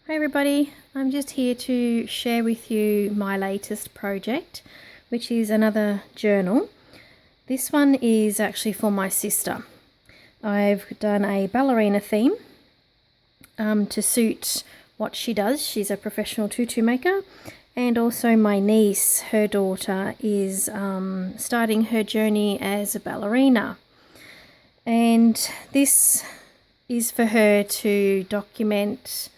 Hi everybody, I'm just here to share with you my latest project, which is another journal. This one is actually for my sister. I've done a ballerina theme to suit what she does. She's a professional tutu maker, and also my niece, her daughter, is starting her journey as a ballerina. And this is for her to document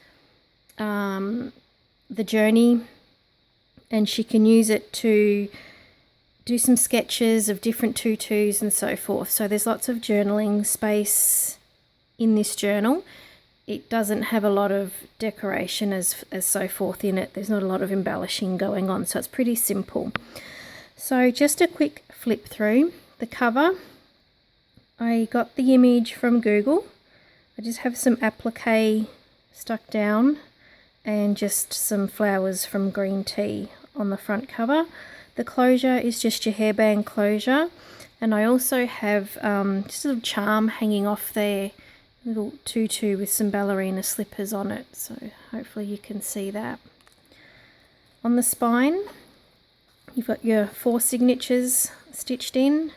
the journey, and she can use it to do some sketches of different tutus and so forth. So there's lots of journaling space in this journal. It doesn't have a lot of decoration as so forth in it. There's not a lot of embellishing going on, so it's pretty simple. So just a quick flip through the cover. I got the image from Google. I just have some applique stuck down and just some flowers from green tea on the front cover. The closure is just your hairband closure, and I also have just a little charm hanging off there, a little tutu with some ballerina slippers on it, so hopefully you can see that. On the spine you've got your 4 signatures stitched in,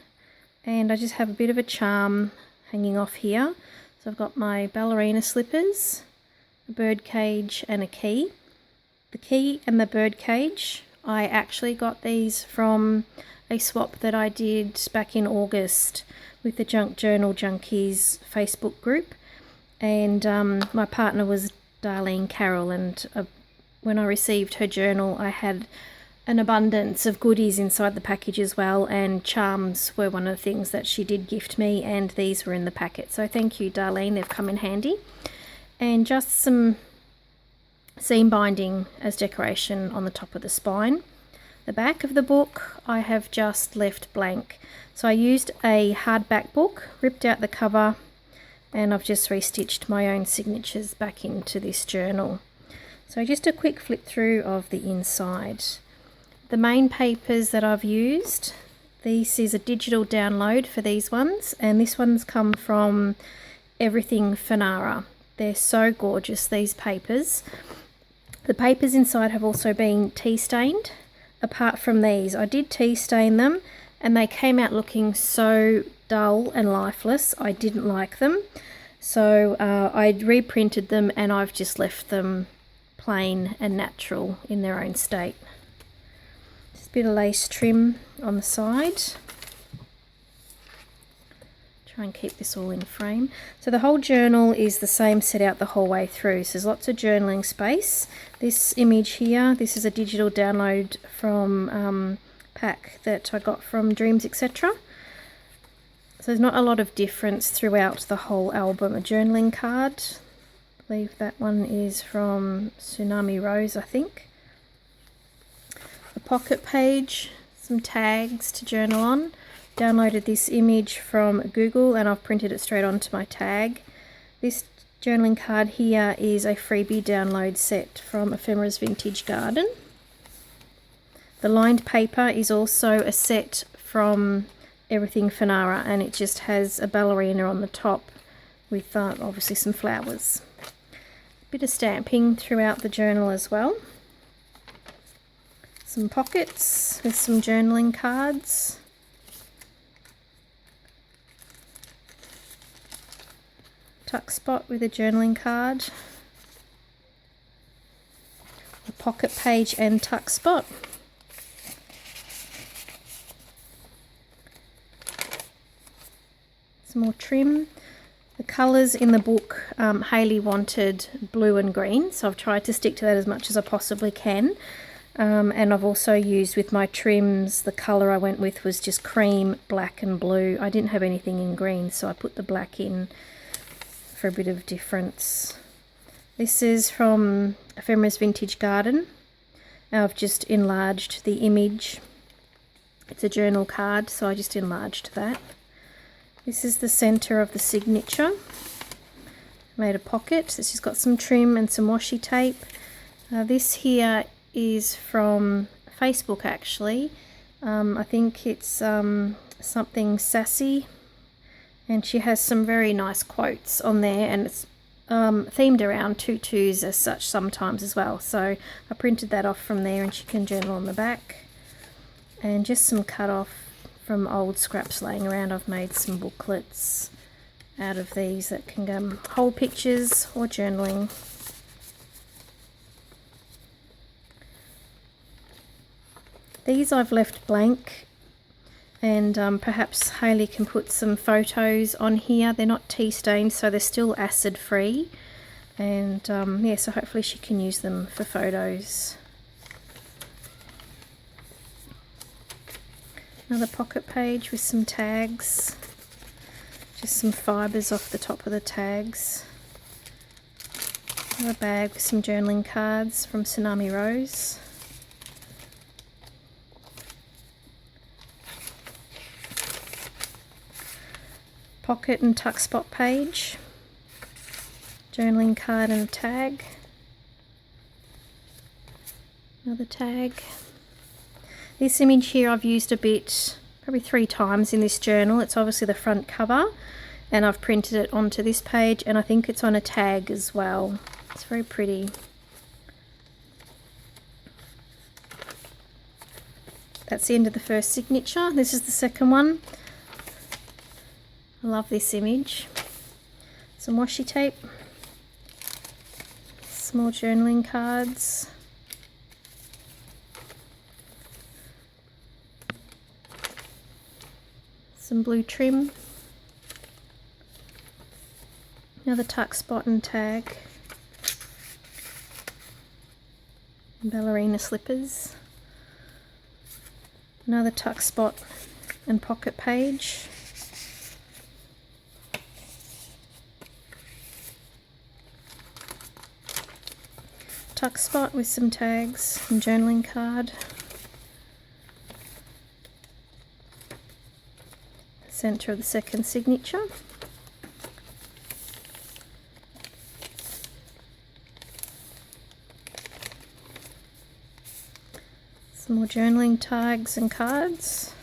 and I just have a bit of a charm hanging off here. So I've got my ballerina slippers, a bird cage and a key. The key and the bird cage, I actually got these from a swap that I did back in August with the Junk Journal Junkies Facebook group, and my partner was Darlene Carroll, and when I received her journal I had an abundance of goodies inside the package as well, and charms were one of the things that she did gift me, and these were in the packet, so thank you Darlene, they've come in handy. And just some seam binding as decoration on the top of the spine. The back of the book I have just left blank. So I used a hardback book, ripped out the cover, and I've just restitched my own signatures back into this journal. So just a quick flip through of the inside. The main papers that I've used, this is a digital download for these ones, and this one's come from Everything Finarrah. They're so gorgeous, these papers. The papers inside have also been tea stained. Apart from these, I did tea stain them and they came out looking so dull and lifeless. I didn't like them. So I reprinted them and I've just left them plain and natural in their own state. Just a bit of lace trim on the side. Try and keep this all in frame. So the whole journal is the same set out the whole way through, so there's lots of journaling space. This image here, this is a digital download from pack that I got from DreamzEtcetera. So there's not a lot of difference throughout the whole album. A journaling card, I believe that one is from Tsunami Rose, I think. A pocket page, some tags to journal on. Downloaded this image from Google and I've printed it straight onto my tag. This journaling card here is a freebie download set from Ephemera Vintage Garden. The lined paper is also a set from Everything Finarrah, and it just has a ballerina on the top with obviously some flowers. A bit of stamping throughout the journal as well. Some pockets with some journaling cards. Tuck spot with a journaling card, a pocket page and tuck spot. Some more trim. The colours in the book, Hayley wanted blue and green, so I've tried to stick to that as much as I possibly can. And I've also used with my trims, the colour I went with was just cream, black and blue. I didn't have anything in green, so I put the black in for a bit of difference. This is from Ephemera's Vintage Garden. I've just enlarged the image. It's a journal card, so I just enlarged that. This is the centre of the signature. Made a pocket. This has got some trim and some washi tape. This here is from Facebook actually. I think it's something sassy, and she has some very nice quotes on there, and it's themed around tutus as such sometimes as well. So I printed that off from there, and she can journal on the back. And just some cut off from old scraps laying around. I've made some booklets out of these that can hold pictures or journaling. These I've left blank, and perhaps Hayley can put some photos on here. They're not tea stained, so they're still acid free, and yeah, so hopefully she can use them for photos. Another pocket page with some tags, just some fibres off the top of the tags. Another bag with some journaling cards from Tsunami Rose. Pocket and tuck spot page, journaling card and a tag, another tag. This image here I've used a bit, probably 3 times in this journal. It's obviously the front cover, and I've printed it onto this page, and I think it's on a tag as well. It's very pretty. That's the end of the first signature. This is the second one. I love this image. Some washi tape, some more journaling cards, some blue trim, another tuck spot and tag, ballerina slippers, another tuck spot and pocket page, tuck spot with some tags and journaling card, center of the second signature, some more journaling tags and cards.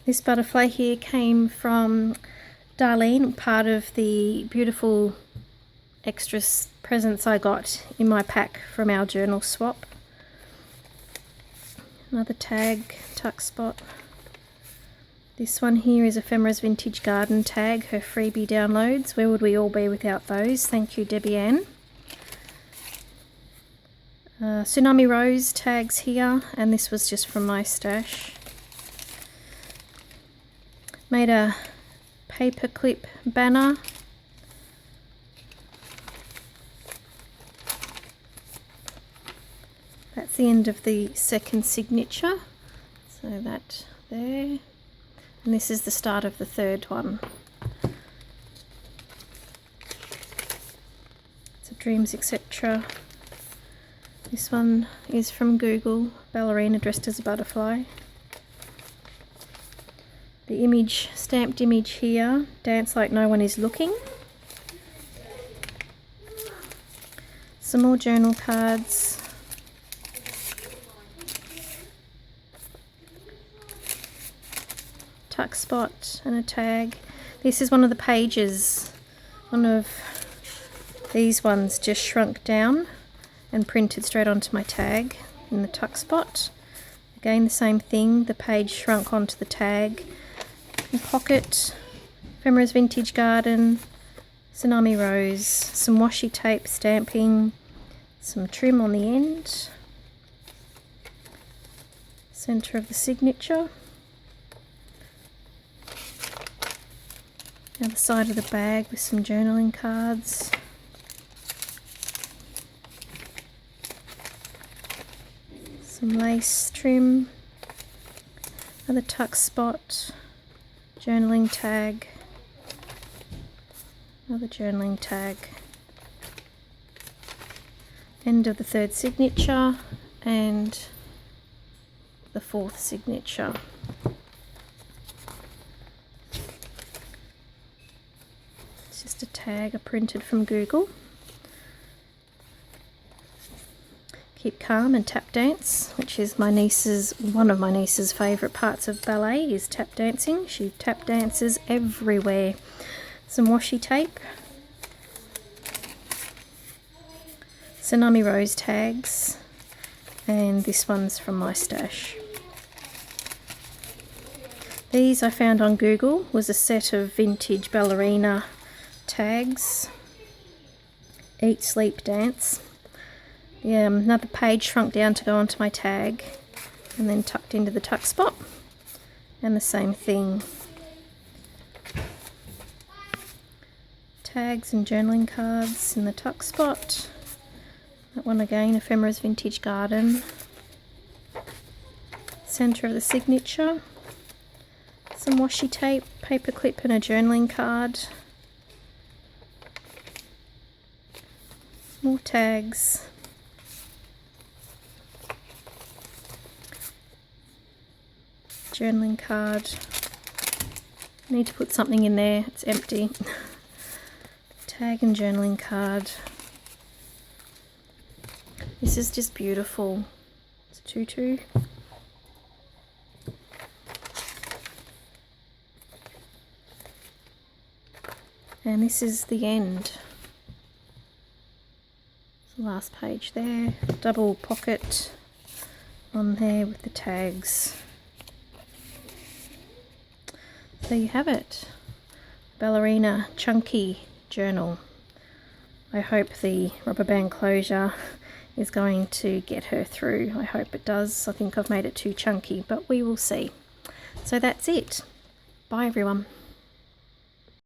This butterfly here came from Darlene, part of the beautiful extra presents I got in my pack from our journal swap. Another tag, tuck spot. This one here is Ephemera's Vintage Garden tag, her freebie downloads. Where would we all be without those? Thank you, Debbie Ann. Tsunami Rose tags here, and this was just from my stash. Made a paperclip banner. That's the end of the second signature, so that there, and this is the start of the third one. It's a DreamzEtcetera. This one is from Google, Ballerina dressed as a butterfly. The image, stamped image here, dance like no one is looking. Some more journal cards. Tuck spot and a tag. This is one of the pages. One of these ones just shrunk down and printed straight onto my tag in the tuck spot. Again, the same thing, the page shrunk onto the tag. And pocket, Ephemera's Vintage Garden, Tsunami Rose, some washi tape stamping, some trim on the end, center of the signature. The other side of the bag with some journaling cards. Some lace trim. Another tuck spot. Journaling tag. Another journaling tag. End of the third signature and the fourth signature. A tag I printed from Google. Keep calm and tap dance, which is one of my niece's favourite parts of ballet is tap dancing. She tap dances everywhere. some washi tape, Tsunami Rose tags, and this one's from my stash. These I found on Google, was a set of vintage Ballerina tags. Eat, Sleep, Dance. Yeah, another page shrunk down to go onto my tag and then tucked into the tuck spot. And the same thing. Tags and journaling cards in the tuck spot. That one again, Ephemera Vintage Garden. Centre of the signature. Some washi tape, paper clip and a journaling card. More tags. Journaling card. Need to put something in there, it's empty. Tag and journaling card. This is just beautiful. It's a tutu. And this is the end. The last page there. Double pocket on there with the tags. There you have it. Ballerina chunky journal. I hope the rubber band closure is going to get her through. I hope it does. I think I've made it too chunky, but we will see. So that's it. Bye everyone.